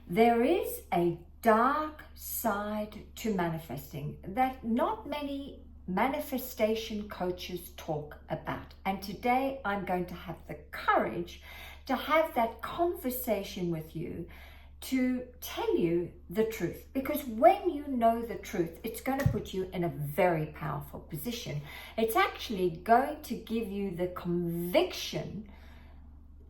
There is a dark side to manifesting that not many manifestation coaches talk about. And today I'm going to have the courage to have that conversation with you to tell you the truth. Because when you know the truth, it's going to put you in a very powerful position. It's actually going to give you the conviction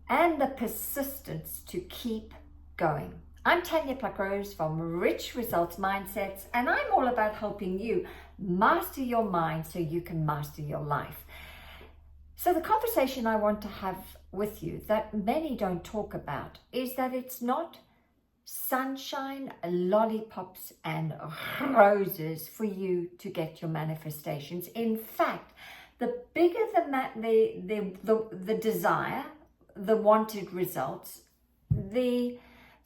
and the persistence to keep going. I'm Tanya Pluckrose from Rich Results Mindsets, and I'm all about helping you master your mind so you can master your life. So the conversation I want to have with you that many don't talk about is that it's not sunshine, lollipops, and roses for you to get your manifestations. In fact, the bigger the desire, the wanted results, the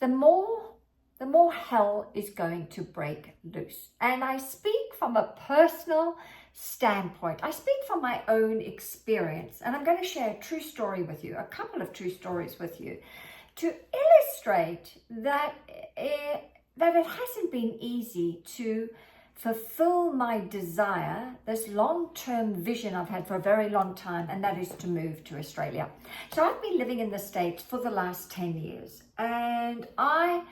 more hell is going to break loose. And I speak from a personal standpoint. I speak from my own experience, and I'm going to share a true story with you, a couple of true stories with you, to illustrate that it hasn't been easy to fulfill my desire, this long-term vision I've had for a very long time, and that is to move to Australia. So I've been living in the States for the last 10 years, and I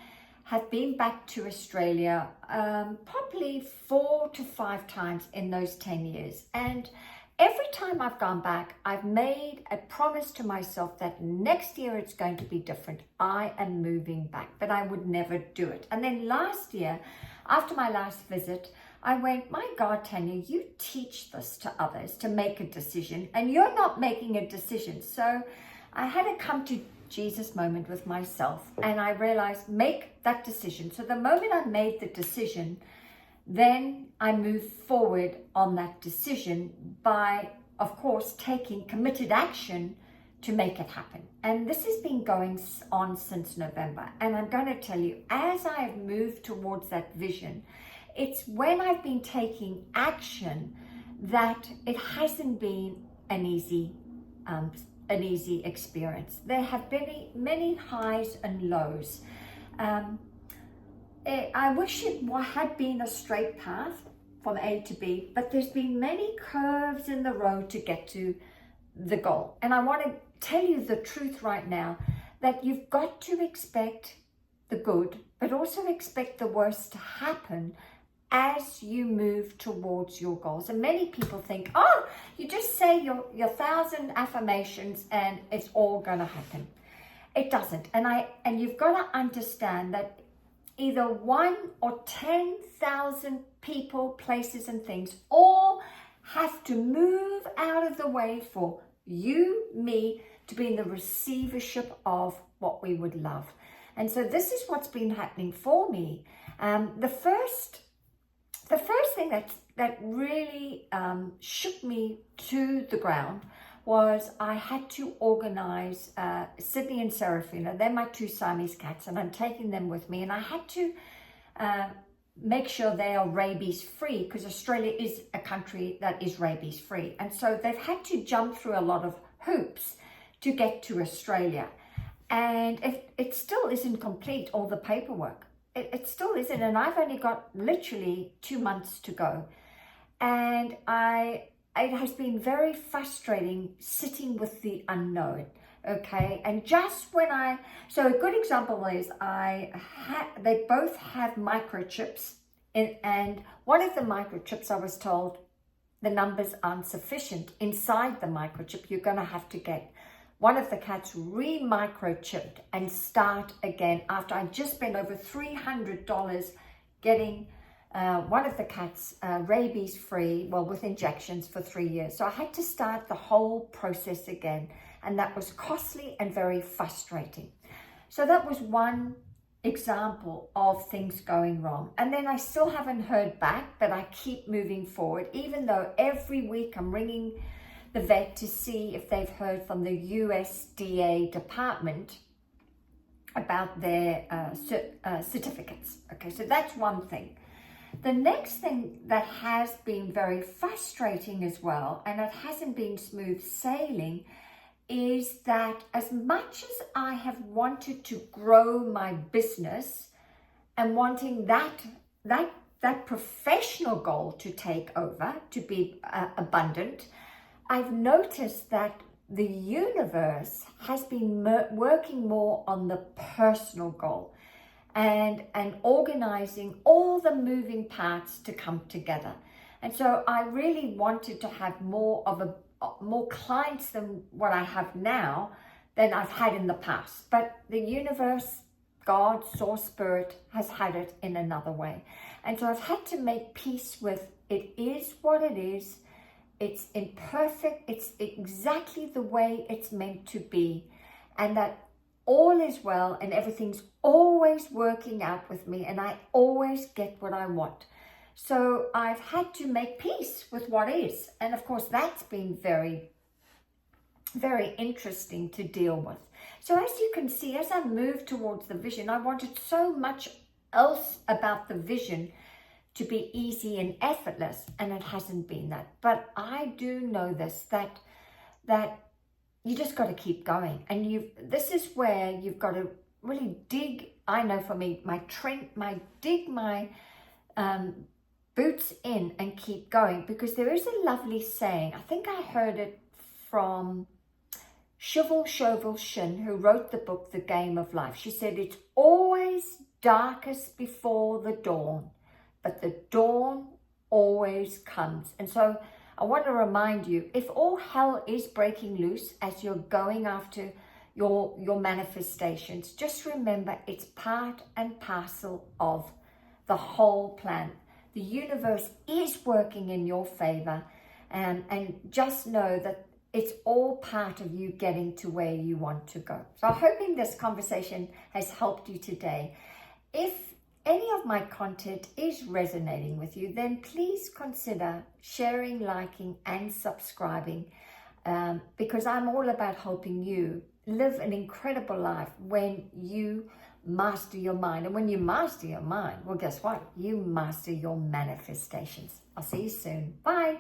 have been back to Australia probably 4 to 5 times in those 10 years. And every time I've gone back, I've made a promise to myself that next year it's going to be different. I am moving back, but I would never do it. And then last year, after my last visit, I went, my God, Tanya, you teach this to others to make a decision, and you're not making a decision. So I had to come to Jesus moment with myself, and I realized, make that decision. So the moment I made the decision, then I moved forward on that decision by, of course, taking committed action to make it happen. And this has been going on since November. And I'm going to tell you, as I have moved towards that vision, it's when I've been taking action that it hasn't been an easy experience. There have been many highs and lows. I wish it had been a straight path from A to B, but there's been many curves in the road to get to the goal. And I want to tell you the truth right now, that you've got to expect the good, but also expect the worst to happen as you move towards your goals. And many people think, oh, you just say your 1,000 affirmations and it's all going to happen. It doesn't. And you've got to understand that either 1 or 10,000 people, places, and things all have to move out of the way for you, me, to be in the receivership of what we would love. And so this is what's been happening for me. The first thing that really shook me to the ground was I had to organize Sydney and Serafina. They're my 2 Siamese cats, and I'm taking them with me. And I had to make sure they are rabies free, because Australia is a country that is rabies free. And so they've had to jump through a lot of hoops to get to Australia. And it still isn't complete, all the paperwork. It still isn't, and I've only got literally 2 months to go. And it has been very frustrating sitting with the unknown, okay? And just when so a good example is they both have microchips, and one of the microchips, I was told, the numbers aren't sufficient inside the microchip. You're gonna have to get one of the cats re-microchipped and start again after I just spent over $300 getting one of the cats rabies free, well, with injections for 3 years. So I had to start the whole process again, and that was costly and very frustrating. So that was one example of things going wrong. And then I still haven't heard back, but I keep moving forward, even though every week I'm ringing the vet to see if they've heard from the USDA department about their certificates. Okay, so that's one thing. The next thing that has been very frustrating as well, and it hasn't been smooth sailing, is that as much as I have wanted to grow my business and wanting that professional goal to take over, to be abundant, I've noticed that the universe has been working more on the personal goal and organizing all the moving parts to come together. And so I really wanted to have more clients than what I have now than I've had in the past. But the universe, God, source, spirit has had it in another way. And so I've had to make peace with it is what it is. It's imperfect. It's exactly the way it's meant to be. And that all is well and everything's always working out with me and I always get what I want. So I've had to make peace with what is. And of course, that's been very, very interesting to deal with. So as you can see, as I moved towards the vision, I wanted so much else about the vision to be easy and effortless, and it hasn't been that. But I do know this, that you just got to keep going. And this is where you've got to really dig. I know for me, dig my boots in and keep going, because there is a lovely saying. I think I heard it from Shovel Shin, who wrote the book, The Game of Life. She said, it's always darkest before the dawn, but the dawn always comes. And so I want to remind you, if all hell is breaking loose as you're going after your manifestations, just remember it's part and parcel of the whole plan. The universe is working in your favor, and just know that it's all part of you getting to where you want to go. So I'm hoping this conversation has helped you today. If any of my content is resonating with you, then please consider sharing, liking, and subscribing, because I'm all about helping you live an incredible life when you master your mind. And when you master your mind, well, guess what? You master your manifestations. I'll see you soon. Bye.